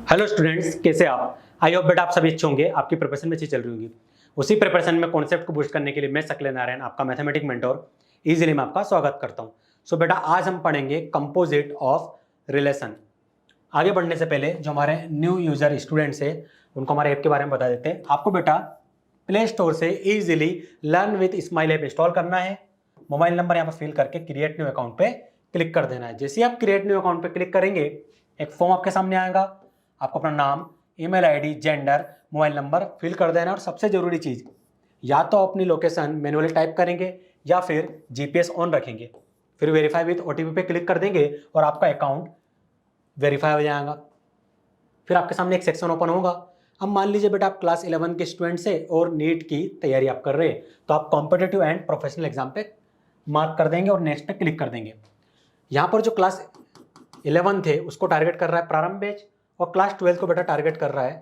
Hello students, कैसे आप? I hope बेटा आप सभी अच्छे होंगे, आपकी प्रिपरेशन में अच्छी चल रही होगी। उसी प्रिपरेशन में कॉन्सेप्ट को बूस्ट करने के लिए मैं शक्ल नारायण, आपका मैथमेटिक मेंटोर, इजीली मैं आपका स्वागत करता हूं। सो बेटा आज हम पढ़ेंगे कंपोजिट ऑफ रिलेशन। आगे बढ़ने से पहले जो हमारे न्यू यूजर स्टूडेंट्स हैं उनको हमारे ऐप के बारे में बता देते हैं। आपको बेटा प्ले स्टोर से easily learn with smile app install करना है। मोबाइल नंबर यहाँ पर फिल करके क्रिएट न्यू अकाउंट पे क्लिक कर देना है। जैसे ही आप क्रिएट न्यू अकाउंट पे क्लिक करेंगे एक फॉर्म आपके सामने आएगा। आपको अपना नाम, email ID, gender, mobile number fill कर देना। और सबसे जरूरी चीज़, या तो अपनी लोकेशन मैनुअली टाइप करेंगे या फिर जीपीएस ऑन रखेंगे। फिर वेरीफाई विथ ओटीपी पे क्लिक कर देंगे और आपका अकाउंट वेरीफाई हो जाएगा। फिर आपके सामने एक सेक्शन ओपन होगा। अब मान लीजिए बेटा आप क्लास 11 के स्टूडेंट से और नीट की तैयारी आप कर रहे हैं, तो आप कॉम्पिटिटिव एंड प्रोफेशनल एग्जाम पे मार्क कर देंगे और नेक्स्ट पे क्लिक कर देंगे। यहाँ पर जो क्लास 11 थे उसको टारगेट कर रहा है प्रारंभ बैच, और क्लास 12 को बेटा टारगेट कर रहा है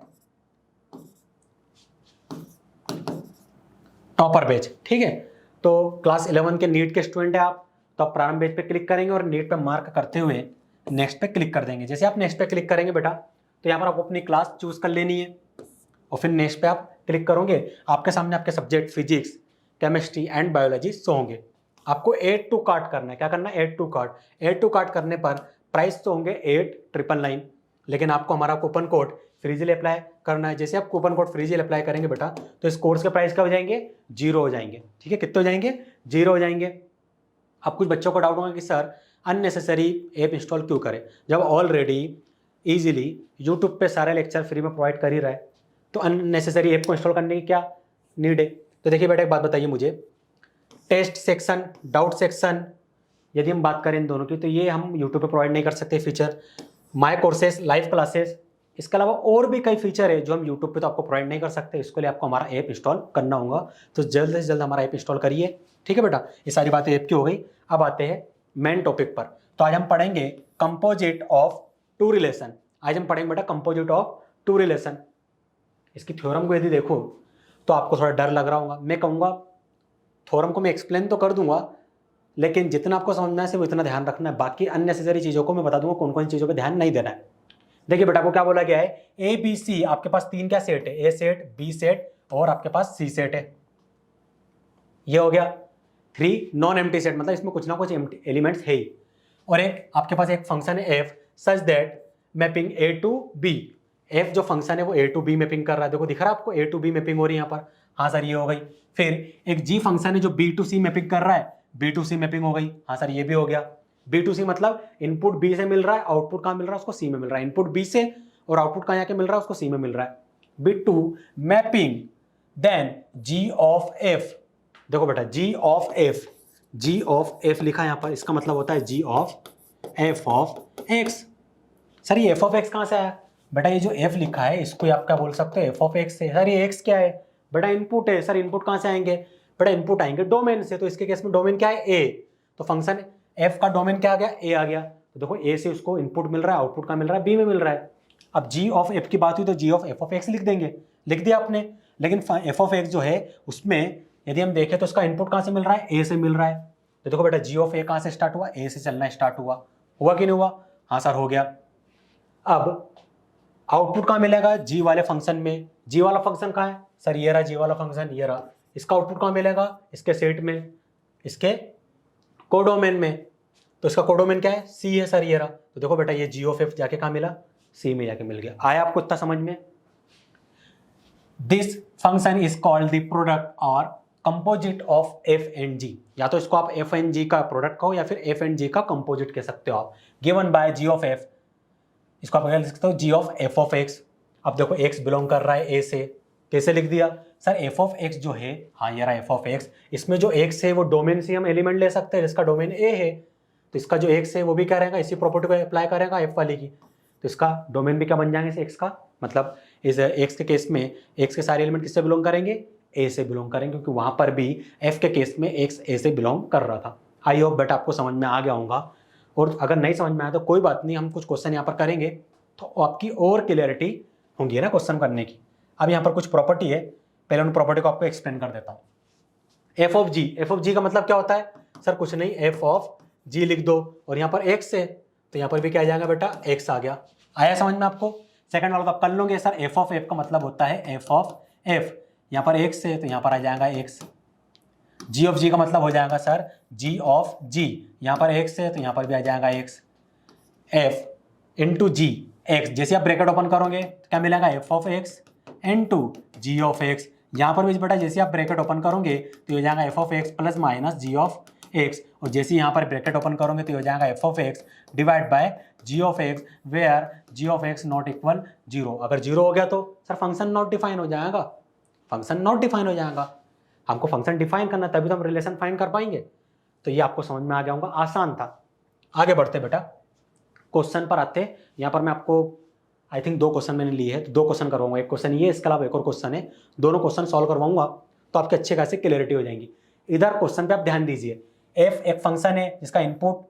टॉपर बैच। ठीक है, तो क्लास 11 के नीट के स्टूडेंट है आप, तो आप प्रारंभ बैच पे क्लिक करेंगे और नीट पे मार्क करते हुए नेक्स्ट पे क्लिक कर देंगे। जैसे आप नेक्स्ट पे क्लिक करेंगे बेटा, तो यहाँ पर आपको अपनी क्लास चूज कर लेनी है और फिर नेक्स्ट पे आप क्लिक करोगे, आपके सामने आपके subject physics, chemistry and biology show होंगे। आपको एड टू कार्ट करना है। क्या करना है? Add to cart. Add to cart करने पर प्राइस तो होंगे 8,999, लेकिन आपको हमारा कूपन कोड फ्रीजिल अप्लाई करना है। जैसे आप कूपन कोड फ्रीजिल अप्लाई करेंगे बेटा, तो इस कोर्स के प्राइस क्या हो जाएंगे? 0 हो जाएंगे। ठीक है, कितने हो जाएंगे? 0 हो जाएंगे। अब कुछ बच्चों को डाउट होगा कि सर अननेसेसरी ऐप इंस्टॉल क्यों करें, जब ऑलरेडी इजीली यूट्यूब पे सारे लेक्चर फ्री में प्रोवाइड कर ही रहा है, तो अननेसेसरी ऐप को इंस्टॉल करने की क्या नीड है? तो देखिए बेटा एक बात बताइए मुझे, टेस्ट सेक्शन, डाउट सेक्शन, यदि हम बात करें इन दोनों की, तो ये हम यूट्यूब पे प्रोवाइड नहीं कर सकते feature. My courses, live classes, इसके अलावा और भी कई फीचर है जो हम यूट्यूब पे तो आपको प्रोवाइड नहीं कर सकते। इसके लिए आपको हमारा ऐप इंस्टॉल करना होगा, तो जल्द से जल्द हमारा ऐप इंस्टॉल करिए। ठीक है बेटा, ये सारी बातें ऐप की हो गई। अब आते हैं मेन टॉपिक पर। तो आज हम पढ़ेंगे कंपोजिट ऑफ टू रिलेशन। आज हम पढ़ेंगे बेटा कंपोजिट ऑफ टू रिलेशन। इसकी थ्योरम को यदि देखो तो आपको थोड़ा डर लग रहा होगा। मैं कहूँगा थ्योरम को मैं एक्सप्लेन तो कर दूंगा, लेकिन जितना आपको समझना है सिर्फ इतना ध्यान रखना है। बाकी अननेसेसरी चीज़ों को मैं बता दूंगा कौन कौन सी चीज़ों पे ध्यान नहीं देना है। देखिए बेटा आपको क्या बोला गया है, ए बी सी, आपके पास तीन क्या सेट है? ए सेट, बी सेट और आपके पास सी सेट है। ये हो गया 3 नॉन एम्प्टी सेट, मतलब इसमें कुछ ना कुछ एलिमेंट्स है ही। और एक आपके पास एक फंक्शन है f such that mapping a to b. F जो फंक्शन है वो ए टू बी मैपिंग कर रहा है। देखो दिख रहा है आपको, ए टू बी मैपिंग हो रही है यहाँ पर। हाँ सर ये हो गई। फिर एक जी फंक्शन है जो बी टू सी मैपिंग कर रहा है, बी टू सी मैपिंग हो गई। हाँ सर ये भी हो गया। बी टू सी मतलब इनपुट बी से मिल रहा है, आउटपुट कहाँ मिल रहा है? उसको सी में मिल रहा है। इनपुट बी से और आउटपुट कहाँ जाके मिल रहा है? उसको सी में मिल रहा है। B to mapping then G of F. देखो बेटा G of F, G of F लिखा है यहाँ पर, इसका मतलब होता है G of F of x. Sir ये एफ ऑफ एक्स कहाँ से आया? बेटा ये जो एफ लिखा है इसको आप क्या बोल सकते हो? एफ ऑफ एक्स से। सर ये एक्स क्या है? बेटा इनपुट है। सर इनपुट कहाँ से आएंगे? बेटा इनपुट आएंगे डोमेन से। तो इसके केस में डोमेन क्या है? ए। तो फंक्शन एफ का डोमेन क्या आ गया? ए आ गया। तो देखो ए से उसको इनपुट मिल रहा है, आउटपुट का मिल रहा है, बी में मिल रहा है। अब जी ऑफ एफ की बात हुई तो जी ऑफ एफ ऑफ एक्स लिख देंगे, लिख दिया आपने। लेकिन एफ ऑफ एक्स जो है उसमें यदि हम देखें तो उसका इनपुट कहाँ से मिल रहा है? ए से मिल रहा है। तो देखो बेटा जी ऑफ ए कहाँ से स्टार्ट हुआ? ए से चलना स्टार्ट हुआ। हुआ कि नहीं हुआ? हाँ सर हो गया। अब आउटपुट कहाँ मिलेगा? जी वाले फंक्शन में। जी वाला फंक्शन कहाँ है? सर ये रहा जी वाला फंक्शन, ये रहा। इसका आउटपुट कहाँ मिलेगा? इसके सेट में, इसके कोडोमेन में। तो इसका कोडोमेन क्या है? सी है। सर ये रहा। तो देखो बेटा ये जी ऑफ एफ जाके कहाँ मिला? सी में जाके मिल गया। आया आपको इतना समझ में? This function is called the product और कंपोजिट ऑफ एफ एंड जी। या तो इसको आप एफ एंड जी का प्रोडक्ट कहो या फिर एफ एंड जी का कंपोजिट कह सकते हो आप। Given by g of f, इसको आप लिख सकते हो जी ऑफ एफ ऑफ एक्स। अब देखो एक्स बिलोंग कर रहा है ए से, कैसे लिख दिया? सर एफ ऑफ एक्स जो है, हाँ ये रहा एफ ऑफ एक्स, इसमें जो एक्स है वो डोमेन से हम एलिमेंट ले सकते हैं जिसका डोमेन ए है। तो इसका जो एक्स है वो भी क्या रहेगा? इसी प्रॉपर्टी को अप्लाई करेगा एफ वाली की। तो इसका डोमेन भी क्या बन जाएंगे? एक्स का मतलब इस एक्स के केस में एक्स के सारे एलिमेंट किससे बिलोंग करेंगे? ए से बिलोंग करेंगे, क्योंकि वहां पर भी एफ के केस में एक्स ए से बिलोंग कर रहा था। आई होप बेटा आपको समझ में आ गया होगा, और अगर नहीं समझ में आया तो कोई बात नहीं, हम कुछ क्वेश्चन यहाँ पर करेंगे तो आपकी और क्लियरिटी होंगी ना क्वेश्चन करने की। अब यहाँ पर कुछ प्रॉपर्टी है, पहले उन प्रॉपर्टी को आपको एक्सप्लेन कर देता हूँ। F of G, F of G का मतलब क्या होता है? सर कुछ नहीं, एफ ऑफ जी लिख दो, और यहाँ पर एक्स है तो यहाँ पर भी क्या आ जाएगा बेटा? एक्स आ गया। आया समझ में आपको? सेकंड वाला तो आप कर लोगे सर, एफ ऑफ एफ का मतलब होता है एफ ऑफ एफ, यहाँ पर एक्स है तो यहाँ पर आ जाएगा एक्स। जी ऑफ जी का मतलब हो जाएगा सर जी ऑफ जी, यहाँ पर एक्स है तो यहाँ पर भी आ जाएगा x. F into g x, जैसे आप ब्रैकेट ओपन करोगे तो क्या मिलेगा, f of x into g of x. यहाँ पर भी बेटा जैसे आप ब्रैकेट ओपन करोगे तो हो जाएगा F of x plus minus g of x, और जैसे यहाँ पर ब्रैकेट ओपन करोगे तो हो जाएगा F of x divide by g of x, where g of x not equal zero. अगर जीरो हो गया तो सर फंक्शन नॉट डिफाइन हो जाएगा, फंक्शन नॉट डिफाइन हो जाएगा। हमको फंक्शन डिफाइन करना तभी तो हम रिलेशन फाइंड कर पाएंगे। तो ये आपको समझ में आ गया होगा, आसान था। आगे बढ़ते बेटा, क्वेश्चन पर आते। यहाँ पर मैं आपको आई थिंक 2 क्वेश्चन मैंने लिए हैं, तो 2 क्वेश्चन करवाऊंगा। एक क्वेश्चन ये, इसके अलावा एक और क्वेश्चन है, दोनों क्वेश्चन सॉल्व करवाऊंगा तो आपके अच्छे खासे क्लियरिटी हो जाएंगी। इधर क्वेश्चन पे आप ध्यान दीजिए, एफ एक फंक्शन है जिसका इनपुट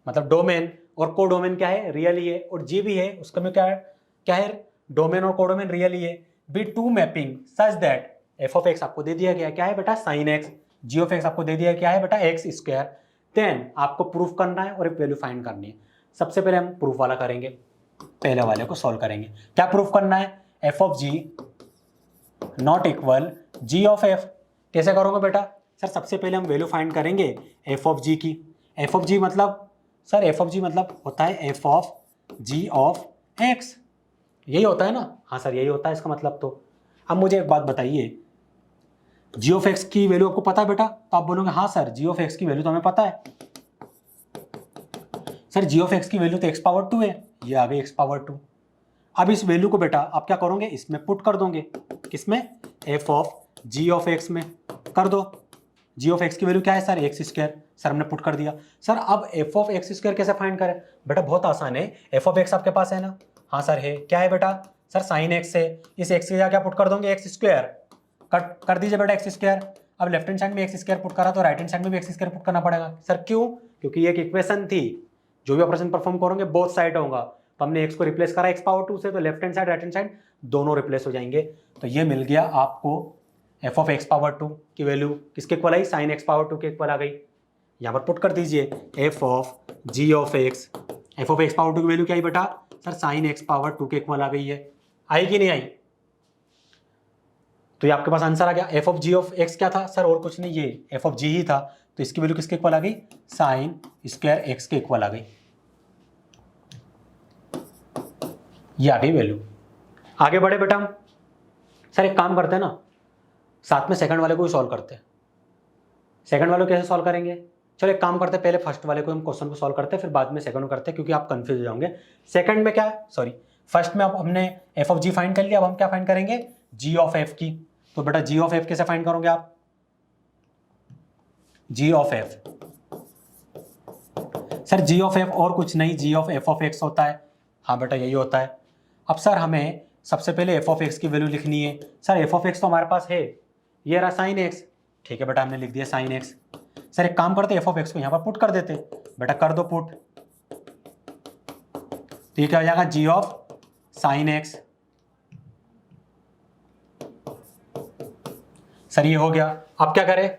मतलब डोमेन और कोडोमेन क्या है, रियल ही है, और जी भी है, उसका में क्या है डोमेन और कोडोमेन रियल ही है। B to mapping such that f of x आपको दे दिया गया क्या है बेटा, sine x, g of x आपको दे दिया क्या है बेटा, एक्स स्क्वायर। देन आपको प्रूफ करना है और एक वैल्यू फाइंड करनी है। सबसे पहले हम प्रूफ वाला करेंगे, पहले वाले को सॉल्व करेंगे। क्या प्रूफ करना है, F of ji not equal ji of F. कैसे करोगे बेटा, सर सबसे पहले हम वैल्यू फाइंड करेंगे एफ ऑफ जी की। एफ ऑफ जी मतलब सर एफ ऑफ जी मतलब होता है F of ji of x, यही होता है ना, हाँ सर यही होता है इसका मतलब। तो अब मुझे एक बात बताइए, जी ऑफ एक्स की वैल्यू आपको पता है बेटा, तो आप बोलोगे हाँ सर जी ऑफ एक्स की वैल्यू तो हमें पता है। सर जी ऑफ एक्स की वैल्यू तो एक्स पावर 2 है, ये आ गई एक्स पावर 2। अब इस वैल्यू को बेटा आप क्या करोगे, इसमें पुट कर दोगे, किसमें, f of ji of x में कर दो। जी ऑफ एक्स की वैल्यू क्या है सर, एक्स स्क्वायर, सर हमने पुट कर दिया। सर अब एफ ऑफ एक्स स्क्वायर कैसे फाइंड करें, बेटा बहुत आसान है, एफ ऑफ एक्स आपके पास है ना, हाँ सर है, क्या है बेटा, सर साइन एक्स है, इस एक्स की जगह क्या पुट कर दोगे, एक्स स्क्वायर, कट कर दीजिए बेटा एक्स स्क्वायर। अब लेफ्ट हैंड साइड में एक्स स्क्वायर पुट करा तो राइट हैंड साइड में भी एक्स स्क्वायर पुट करना पड़ेगा। सर क्यों, क्योंकि ये एक इक्वेशन थी, जो भी ऑपरेशन परफॉर्म करोगे बोथ साइड होगा, तो हमने एक्स को रिप्लेस करा एक्स पावर 2 से, तो left hand side right hand side दोनों रिप्लेस हो जाएंगे। तो ये मिल गया आपको एफ ऑफ एक्स पावर 2 की वैल्यू किसके इक्वल आई, साइन एक्स पावर 2 के इक्वल आ गई। यहाँ पर पुट कर दीजिए f of ji of x, F of x power 2 की वैल्यू क्या आई बेटा, सर साइन एक्स पावर 2 के इक्वल आ गई है, आई कि नहीं आई। तो ये आपके पास आंसर आ गया। F of ji of x क्या था सर, और कुछ नहीं, ये एफ ऑफ जी ही था, तो इसकी वैल्यू किसके इक्वल आ गई, साइन स्क्वायर एक्स के इक्वल आ गई, ये आ गई वैल्यू। आगे बढ़े बेटा हम, सर एक काम करते हैं ना, साथ में सेकंड वाले को भी सॉल्व करते हैं। सेकंड वाले को कैसे सॉल्व करेंगे, चलो एक काम करते हैं, पहले फर्स्ट वाले को हम क्वेश्चन को सॉल्व करते हैं, फिर बाद में सेकंड को करते हैं, क्योंकि आप कंफ्यूज हो जाओगे। सेकंड में क्या, सॉरी फर्स्ट में अब हमने एफ ऑफ जी फाइंड कर लिया, अब हम क्या फाइंड करेंगे, जी ऑफ एफ की। तो बेटा जी ऑफ एफ कैसे फाइंड करोगे आप, G of F, sir G of F और कुछ नहीं, G of F of X होता है, हाँ बेटा यही होता है। अब सर हमें सबसे पहले एफ ऑफ एक्स की वैल्यू लिखनी है। सर एफ ऑफ एक्स तो हमारे पास है, ये रहा साइन एक्स, ठीक है बेटा हमने लिख दिया साइन एक्स। सर एक काम करते एफ ऑफ एक्स को यहाँ पर पुट कर देते, बेटा कर दो पुट, तो ये क्या हो जाएगा, जी ऑफ साइन एक्स। सर ये हो गया। अब क्या करें,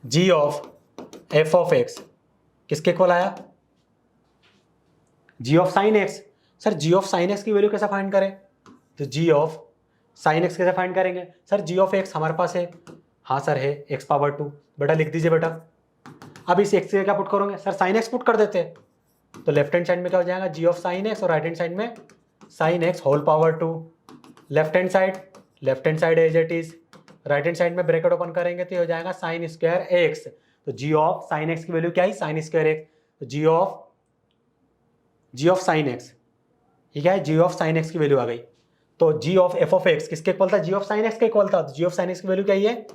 G of F of X किसके इक्वल आया, G of sine X. Sir G of sine x की वैल्यू कैसे फाइंड करें, तो जी ऑफ साइन एक्स कैसे फाइंड करेंगे, सर जी ऑफ एक्स हमारे पास है, हाँ सर है एक्स पावर 2, बेटा लिख दीजिए बेटा। अब इस एक्स से क्या पुट करोगे, सर साइन एक्स पुट कर देते हैं, तो लेफ्ट हैंड साइड में क्या हो जाएगा, जी ऑफ साइन एक्स, और राइट हैंड साइड में sine x whole power 2। Left hand side as it is, right hand side में ब्रैकेट ओपन करेंगे तो हो जाएगा साइन स्क्वायर एक्स। तो जी ऑफ साइन एक्स की वैल्यू क्या है, साइन स्क्वायर एक्स, तो जी ऑफ साइन एक्स, ये क्या है, जी ऑफ साइन एक्स की वैल्यू आ गई। तो जी ऑफ एफ ऑफ एक्स किसके इक्वल था, जी ऑफ साइन एक्स के इक्वल था, तो जी ऑफ साइन एक्स की वैल्यू क्या है,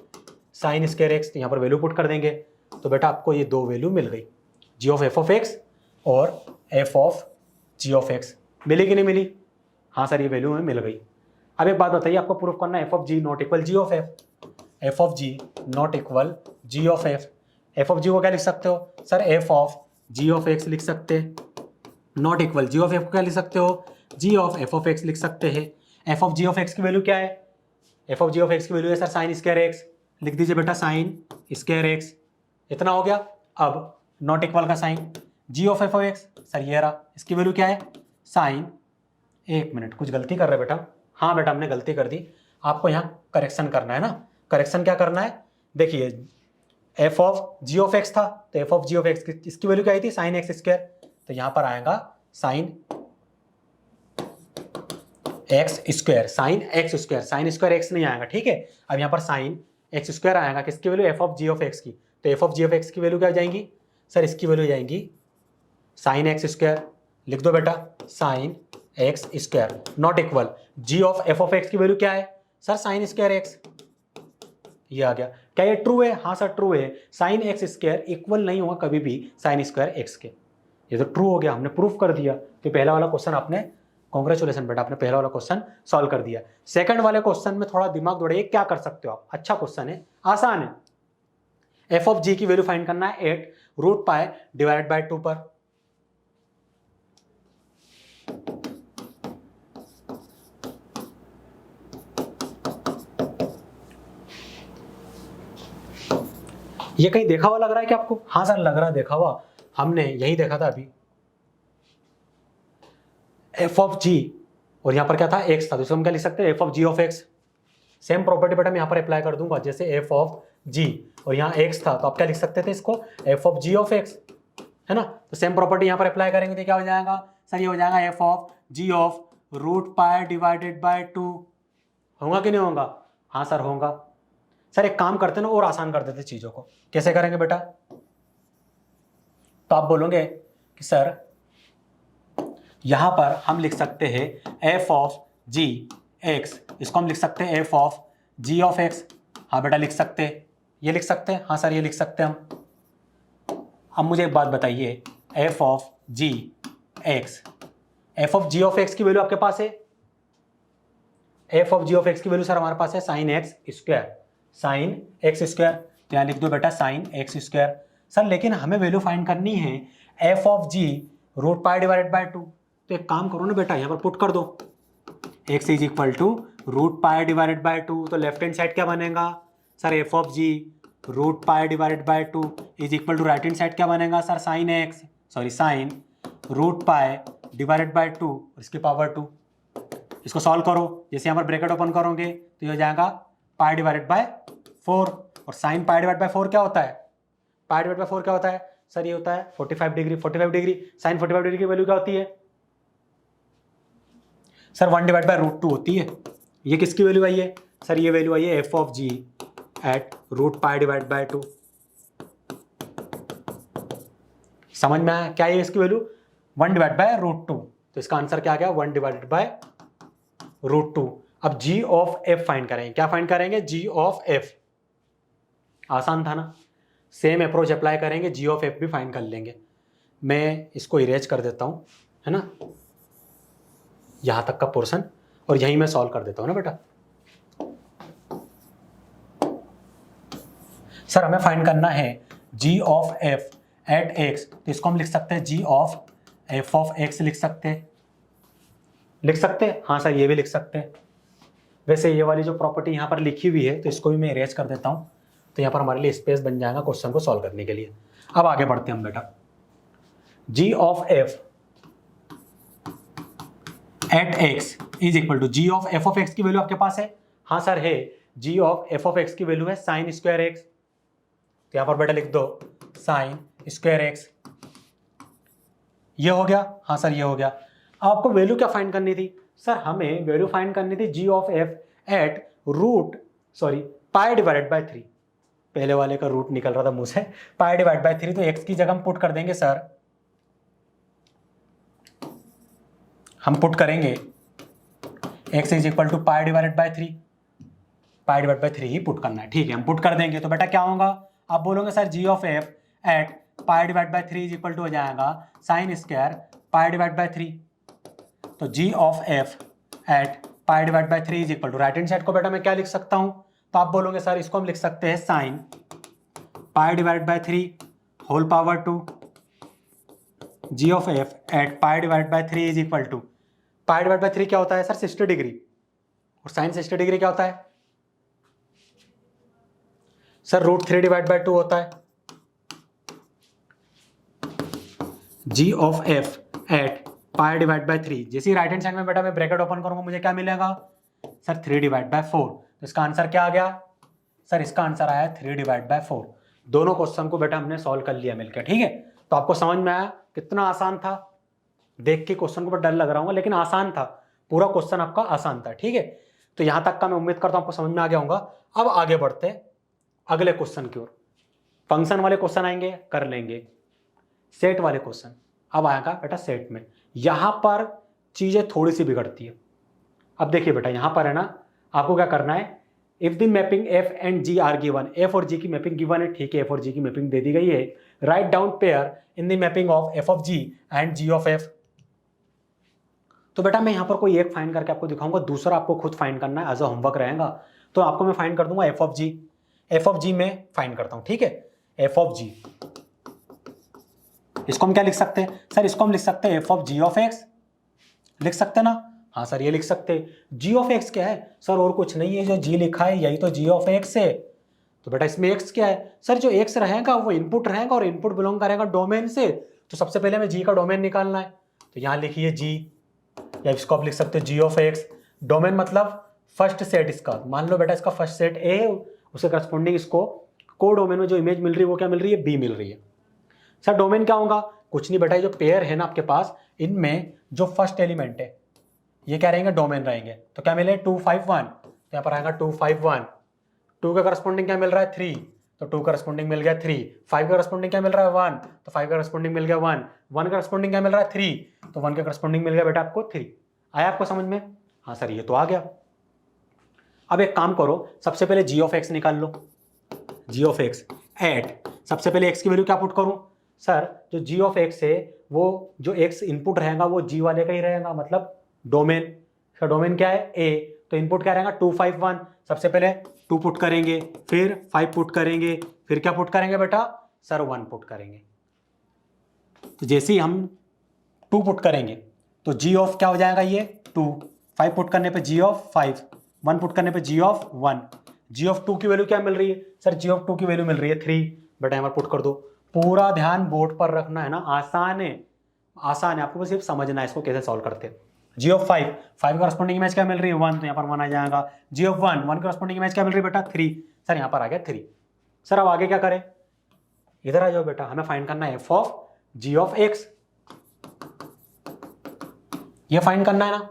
साइन स्क्वायर एक्स। तो यहाँ पर वैल्यू पुट कर देंगे, तो बेटा आपको ये 2 वैल्यू मिल गई, G of F of x और F of ji of X. मिली कि नहीं मिली, हाँ सर ये वैल्यू हमें मिल गई। अब एक बात बताइए, आपको प्रूफ करना है F of ji not equal ji of F, F of ji not equal ji of F. F of G को क्या लिख सकते हो, sir F of ji of X लिख सकते हैं, not equal ji of F को क्या लिख सकते हो, जी ऑफ एफ ऑफ एक्स लिख सकते हैं। F of ji of x की वैल्यू क्या है, F of ji of x की वैल्यू है सर साइन स्क्वायर एक्स, लिख दीजिए बेटा साइन स्क्वायर एक्स, इतना हो गया। अब नॉट इक्वल का sign, g of F of x, sir ये रहा, इसकी वैल्यू क्या है, साइन एक मिनट, कुछ गलती कर रहे बेटा। हाँ बेटा, हमने गलती कर दी। आपको यहाँ करेक्शन करना है ना। करेक्शन क्या करना है, देखिए f of ji of x था, तो f of ji of x इसकी वैल्यू क्या आई थी, साइन एक्स स्क्वायर। तो यहाँ पर आएगा sine x square, sine x square, sign square x नहीं आएगा, ठीक है। अब यहाँ पर साइन एक्स स्क्वायर आएगा, किसकी value, f of ji of x की। तो f of ji of x की वैल्यू क्या हो जाएंगी सर, इसकी वैल्यू जाएंगी साइन एक्स स्क्वायर। लिख दो बेटा, sine x square not equal ji of F of x की वैल्यू क्या है सर, साइन स्क्वायर एक्स। ये आ गया, क्या ये ट्रू है, हाँ सर ट्रू है। साइन एक्स स्क्वायर इक्वल नहीं होगा कभी भी साइन स्क्वायर एक्स के। ये तो ट्रू हो गया, हमने प्रूफ कर दिया। तो पहला वाला क्वेश्चन आपने, कांग्रेचुलेशन बेटा, आपने पहला वाला क्वेश्चन सॉल्व कर दिया। सेकंड वाले क्वेश्चन में थोड़ा दिमाग दौड़ाइए, क्या कर सकते हो आप, अच्छा क्वेश्चन है, आसान है। एफ ऑफ जी की वैल्यू फाइंड करना है 8 रूट पाई डिवाइडेड बाय 2 पर। ये कहीं देखा हुआ लग रहा है क्या आपको? हाँ सर लग रहा है, देखा हुआ, हमने यही देखा था अभी। एफ ऑफ जी और यहाँ पर क्या था, एक्स था, तो इसको हम क्या लिख सकते हैं, F of ji of X. Same property बेटा मैं यहाँ पर अप्लाई कर दूंगा, जैसे एफ ऑफ जी और यहाँ एक्स था, तो आप क्या लिख सकते थे इसको, F of ji of X, है ना। तो सेम प्रॉपर्टी यहाँ पर अप्लाई करेंगे तो क्या हो जाएगा सर, ये हो जाएगा F of ji of root pi divided by 2। होगा कि नहीं होगा? हाँ सर होगा। सर एक काम करते ना, और आसान कर देते चीज़ों को। कैसे करेंगे बेटा? तो आप बोलोगे कि सर यहां पर हम लिख सकते हैं एफ ऑफ जी एक्स, इसको हम लिख सकते हैं F of ji of X. हाँ बेटा लिख सकते हैं, ये लिख सकते हैं, हाँ सर ये लिख सकते हैं हम। अब मुझे एक बात बताइए, F of G X, F of ji of x की वैल्यू आपके पास है, F of ji of x की वैल्यू सर हमारे पास है sine x square, sine x square. तो यहाँ लिख दो बेटा साइन एक्स स्क्वायर। सर लेकिन हमें वैल्यू फाइंड करनी है F of G root pi divided by 2। तो एक काम करो ना बेटा, यहाँ पर पुट कर दो, X is equal to root pi divided by 2। तो लेफ्ट हैंड साइड क्या बनेगा sir, F of G root pi divided by 2 is equal to right hand side क्या बनेगा sir, sine X, sorry sine root pi divided by 2 इसकी power 2। इसको solve करो, जैसे यहाँ पर ब्रैकेट ओपन करोगे तो ये हो जाएगा पाई डिवाइडेड बाय 4। और साइन पाई डिवाइड बाय 4 क्या होता है, पाई डिवाइड बाय 4 क्या होता है सर, ये होता है 45 डिग्री। 45 डिग्री, साइन 45 डिग्री की वैल्यू क्या होती है सर, 1 डिवाइड बाय रूट 2 होती है। ये किसकी वैल्यू आई है सर, ये वैल्यू आई है F of G at root pi divide by 2। समझ में आया क्या है इसकी वैल्यू, 1 डिवाइड बाय रूट 2। तो इसका आंसर क्या आ गया, 1 डिवाइडेड बाय रूट 2। अब जी ऑफ एफ फाइंड करेंगे, क्या फाइंड करेंगे, जी ऑफ एफ। आसान था ना। सेम अप्रोच अप्लाई करेंगे, जी ऑफ एफ भी फाइंड कर लेंगे। मैं इसको इरेज कर देता हूं, है ना, यहां तक का पोर्शन, और यहीं मैं सॉल्व कर देता हूं ना बेटा। सर हमें फाइंड करना है G of F at x, तो इसको हम लिख सकते हैं जी ऑफ एफ ऑफ एक्स लिख सकते हैं, लिख सकते हैं, हाँ सर ये भी लिख सकते हैं। वैसे ये वाली जो प्रॉपर्टी यहाँ पर लिखी हुई है तो इसको भी मैं इरेज कर देता हूँ, तो यहाँ पर हमारे लिए स्पेस बन जाएगा क्वेश्चन को सॉल्व करने के लिए। अब आगे बढ़ते हैं हम बेटा, G of F at X is equal to G of F of x की वैल्यू आपके पास है, हाँ सर है, G of F of x की वैल्यू है साइन स्क्वायर एक्स। तो यहाँ पर बेटा लिख दो साइन स्क्वायर एक्स, ये हो गया, हाँ सर ये हो गया। अब आपको वैल्यू क्या फाइंड करनी थी सर, हमें वैल्यू फाइंड करनी थी G of F at root sorry pi divided by 3। पहले वाले का रूट निकल रहा था मुंह से, पाई डिवाइड बाय 3, तो एक्स की जगह हम पुट कर देंगे सर, हम पुट करेंगे X is equal to pi divided by 3, pi divide by 3 ही पुट करना है, ठीक है हम पुट कर देंगे। तो बेटा क्या होगा, आप बोलोगे sir G of F at pi divide by 3 is equal to हो जाएगा sine square pi divide by 3। तो जी of F at pi divide by 3 is equal to, right hand side को बेटा मैं क्या लिख सकता हूं, तो आप बोलोगे सर इसको हम लिख सकते हैं sine pi divide by 3 whole power 2, G of F at pi divide by 3 is equal to, pi divide by 3 क्या होता है सर 60 डिग्री, और साइन 60 डिग्री क्या होता है सर रूट 3 डिवाइड बाय 2 होता है। G of F at pi divide by 3। जैसे ही राइट हैंड साइड में बेटा मैं ब्रैकेट ओपन करूंगा मुझे क्या मिलेगा सर 3 डिवाइड बाय 4। तो इसका आंसर क्या आ गया सर, इसका आंसर आया 3 डिवाइड बाय 4। दोनों क्वेश्चन को बेटा हमने सॉल्व कर लिया मिलकर, ठीक है। तो आपको समझ में आया कितना आसान था। देख के क्वेश्चन को बड़ा डर लग रहा होगा लेकिन आसान था, पूरा क्वेश्चन आपका आसान था, ठीक है। तो यहां तक का मैं उम्मीद करता हूं आपको समझ में आ गया होगा। अब आगे बढ़ते हैं अगले क्वेश्चन की ओर। फंक्शन वाले क्वेश्चन आएंगे कर लेंगे, सेट वाले क्वेश्चन अब आएगा बेटा सेट में। यहां पर चीजें थोड़ी सी बिगड़ती है। अब देखिए बेटा यहां पर है ना, आपको क्या करना है, if the mapping F and G are given, F और जी की मैपिंग गिवन है, ठीक है, एफ और जी की मैपिंग दे दी गई है। Write down pair in the mapping of F of G and G of F. तो बेटा मैं यहां पर कोई एक फाइंड करके आपको दिखाऊंगा, दूसरा आपको खुद फाइंड करना है, एज अ होमवर्क रहेगा। तो आपको मैं फाइंड कर दूंगा F of G, F of G में फाइंड करता हूं, ठीक है। एफ ऑफ जी, इसको हम क्या लिख सकते हैं सर, इसको हम लिख सकते हैं F of ji of X, लिख सकते हैं ना। हाँ सर ये लिख सकते हैं। जी ऑफ एक्स क्या है सर, और कुछ नहीं है, जो जी लिखा है यही तो जी ऑफ एक्स है। तो बेटा इसमें एक्स क्या है सर, जो एक्स रहेगा वो इनपुट रहेगा और इनपुट बिलोंग करेगा डोमेन से। तो सबसे पहले हमें जी का डोमेन निकालना है, तो यहां लिखिए जी, या इसको आप लिख सकते हो जी ऑफ एक्स। डोमेन मतलब फर्स्ट सेट इसका, मान लो बेटा इसका फर्स्ट सेट ए है, उसके करस्पॉन्डिंग इसको को डोमेन में जो इमेज मिल रही है वो क्या मिल रही है, बी मिल रही है। सर डोमेन क्या होगा, कुछ नहीं बेटा, जो पेयर है ना आपके पास, इनमें जो फर्स्ट एलिमेंट है ये क्या रहेंगे, डोमेन रहेंगे। तो क्या मिले 2 5 1, तो यहाँ पर आएगा 2 5 1। 2 का करस्पॉन्डिंग क्या मिल रहा है 3, तो 2 करस्पॉन्डिंग मिल गया 3। 5 का करस्पॉन्डिंग क्या मिल रहा है 1, तो 5 का करस्पॉन्डिंग मिल गया 1। 1 का करस्पॉन्डिंग क्या मिल रहा है 3, तो 1 का करस्पॉन्डिंग मिल गया बेटा आपको 3। आया आपको समझ में, हाँ सर ये तो आ गया। अब एक काम करो, सबसे पहले जी ऑफ एक्स निकाल लो। जी ऑफ एक्स एट, सबसे पहले एक्स की वैल्यू क्या पुट करूं सर, जो जी ऑफ एक्स है वो जो एक्स इनपुट रहेगा वो जी वाले का ही रहेगा, मतलब डोमेन, इसका डोमेन क्या है ए, तो इनपुट क्या रहेगा 2 5 1। सबसे पहले 2 पुट करेंगे, फिर 5 पुट करेंगे, फिर क्या पुट करेंगे बेटा सर 1 पुट करेंगे। तो जैसे ही हम 2 पुट करेंगे तो जी ऑफ क्या हो जाएगा ये 2, 5 पुट करने पे जी ऑफ 5, 1 पुट करने पे जी ऑफ 1। जी ऑफ 2 की वैल्यू क्या मिल रही है सर, जी ऑफ 2 की वैल्यू मिल रही है 3। बेटा यहाँ पर पुट कर दो। पूरा ध्यान बोर्ड पर रखना है ना, आसान है, आसान है, आपको बस सिर्फ समझना है इसको कैसे सॉल्व करते हैं। जी ऑफ 5, 5 करस्पॉन्डिंग इमेज क्या मिल रही है 1, तो यहाँ पर 1 आ जाएगा। जी ऑफ 1, 1 करस्पॉन्डिंग इमेज क्या मिल रही है बेटा 3, सर यहाँ पर आ गया 3। सर अब आगे क्या करें, इधर आ जाओ बेटा, हमें फाइंड करना है F of ji of X, ये फाइंड करना है ना।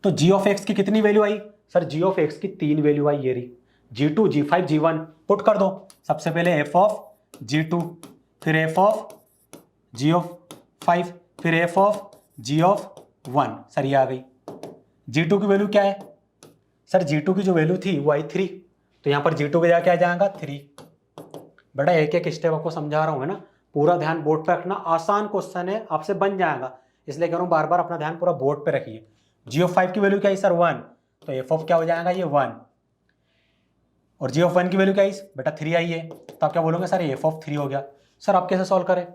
तो जी ऑफ एक्स की कितनी वैल्यू आई सर, जी ऑफ एक्स की 3 वैल्यू आई, ये रही G2 G5 G1, पुट कर दो। सबसे पहले एफ ऑफ G2, फिर एफ ऑफ जी ऑफ 5, फिर F of ji of 1, sir ये आ गई। G2 की वैल्यू क्या है सर, G2 की जो वैल्यू थी वो आई 3, तो यहाँ पर G2 के जगह क्या आ जाएगा 3। बेटा एक एक स्टेप आपको समझा रहा हूँ है ना, पूरा ध्यान बोर्ड पे रखना, आसान क्वेश्चन है, आपसे बन जाएगा, इसलिए कह रहा हूँ बार बार अपना ध्यान पूरा बोर्ड पे रखिए। जी ऑफ 5 की वैल्यू क्या है सर 1, तो एफ ऑफ क्या हो जाएगा ये 1, और जी ऑफ 1 की वैल्यू क्या है बेटा 3 आई है, तो आप क्या बोलोगे सर एफ ऑफ 3 हो गया। सर आप कैसे सॉल्व करें,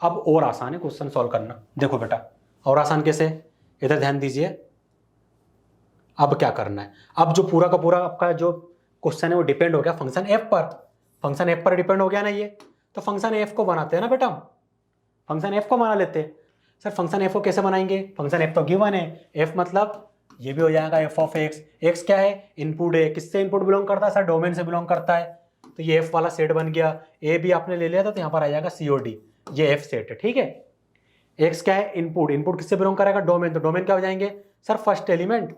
अब और आसान है क्वेश्चन सॉल्व करना, देखो बेटा और आसान कैसे, इधर ध्यान दीजिए। अब क्या करना है, अब जो पूरा का पूरा आपका जो क्वेश्चन है वो डिपेंड हो गया फंक्शन एफ पर, फंक्शन एफ पर डिपेंड हो गया ना ये, तो फंक्शन एफ को बनाते हैं ना बेटा, फंक्शन एफ को बना लेते हैं। सर फंक्शन एफ को कैसे बनाएंगे, फंक्शन एफ तो गिवन है, एफ मतलब ये भी हो जाएगा एफ ऑफ एक्स। एक्स क्या है इनपुट है, किससे इनपुट बिलोंग करता है सर, डोमेन से बिलोंग करता है, तो ये एफ वाला सेट बन गया। ए भी आपने ले लिया था तो यहाँ पर आ जाएगा सीओडी, ये एफ सेट है, ठीक है। एक्स क्या है इनपुट, इनपुट किससे बिलोंग करेगा डोमेन, तो डोमेन क्या हो जाएंगे सर फर्स्ट एलिमेंट।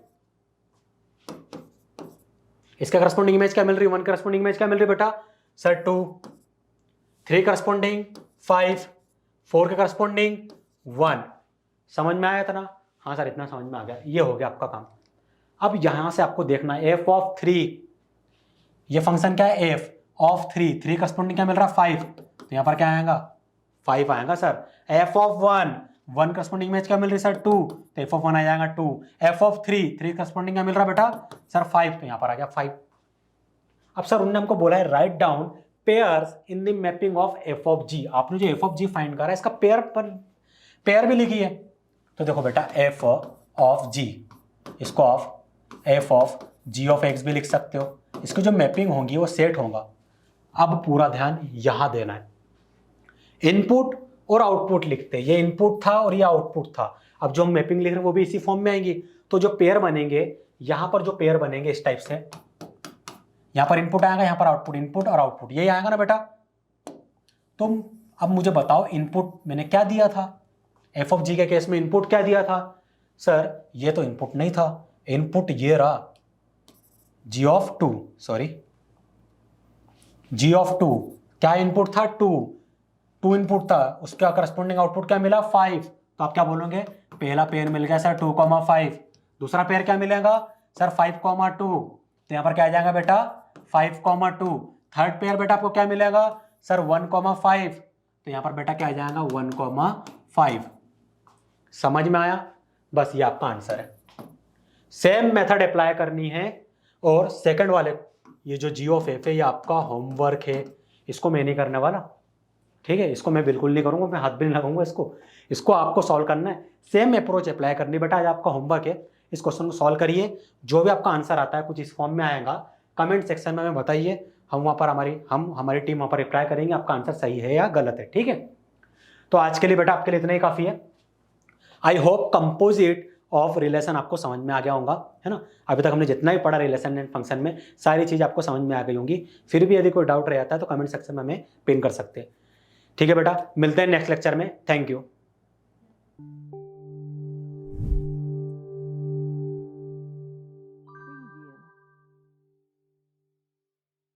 इसका करस्पॉन्डिंग इमेज क्या मिल रही है, 1 करस्पॉन्डिंग इमेज क्या मिल रही है बेटा सर 2, 3 करस्पॉन्डिंग 5, 4 के करस्पॉन्डिंग 1। समझ में आया था ना, हाँ सर इतना समझ में आ गया, ये हो गया आपका काम। अब यहां से आपको देखना है एफ ऑफ 3, ये फंक्शन क्या है एफ ऑफ 3, 3 करस्पॉन्डिंग क्या मिल रहा है 5, तो यहां पर क्या आएगा 5 आएगा sir. F of 1, 1 corresponding image क्या मिल रही है सर 2, तो एफ ऑफ 1 आ जाएगा 2। एफ ऑफ 3, 3 करस्पॉन्डिंग क्या मिल रहा है बेटा सर 5, तो यहां पर आ गया 5। अब सर उन्होंने हमको बोला है write down pairs in the mapping of F of G, आपने जो एफ ऑफ जी फाइंड करा है इसका पेयर भी लिखी है, तो देखो बेटा एफ ऑफ जी, इसको of F of ji of X भी लिख सकते हो, इसकी जो मैपिंग होगी वो सेट होगा। अब पूरा ध्यान यहां देना है, इनपुट और आउटपुट लिखते। ये इनपुट था और ये आउटपुट था। अब जो हम मैपिंग लिख रहे हैं वो भी इसी फॉर्म में आएंगी। तो जो पेयर बनेंगे, यहां पर जो पेयर बनेंगे इस टाइप से, यहां पर इनपुट आएगा, यहां पर आउटपुट, इनपुट और आउटपुट, यही आएगा ना बेटा। तुम अब मुझे बताओ इनपुट मैंने क्या दिया था, एफ ऑफ जी के केस में इनपुट क्या दिया था? सर ये तो इनपुट नहीं था, इनपुट ये रहा G of two, sorry G of two. क्या इनपुट था? टू इनपुट था, उसका करस्पॉन्डिंग आउटपुट क्या मिला? 5। तो आप क्या बोलोगे? पहला पेयर मिल गया सर 2,5, दूसरा पेयर क्या मिलेगा सर 5,2। तो यहां पर क्या आ जाएगा बेटा 5,2। थर्ड पेयर बेटा आपको क्या मिलेगा सर 1,5। तो यहां पर बेटा क्या आ जाएगा 1,5। समझ में आया? बस ये आपका आंसर है। सेम मेथड अप्लाई करनी है। और सेकंड वाले ये जो जी ऑफ एफ है ये आपका होमवर्क है, इसको मैं नहीं करने वाला, ठीक है? इसको मैं बिल्कुल नहीं करूंगा, मैं हाथ भी नहीं लगाऊंगा इसको आपको सॉल्व करना है। सेम अप्रोच अप्लाई करनी है बेटा। आज आपका होमवर्क है, इस क्वेश्चन को सॉल्व करिए। जो भी आपका आंसर आता है कुछ इस फॉर्म में आएगा, कमेंट सेक्शन में हमें बताइए। हम वहाँ पर हमारी टीम वहाँ पर रिप्लाई करेंगे आपका आंसर सही है या गलत है, ठीक है? तो आज के लिए बेटा आपके लिए इतना ही काफ़ी है। I hope composite of relation आपको समझ में आ गया होगा, है ना? अभी तक हमने जितना भी पढ़ा रिलेशन एंड फंक्शन में, सारी चीज़ आपको समझ में आ गई होंगी। फिर भी यदि कोई डाउट रह जाता है तो कमेंट सेक्शन में हमें पिन कर सकते हैं, ठीक है बेटा? मिलते हैं नेक्स्ट लेक्चर में। Thank you.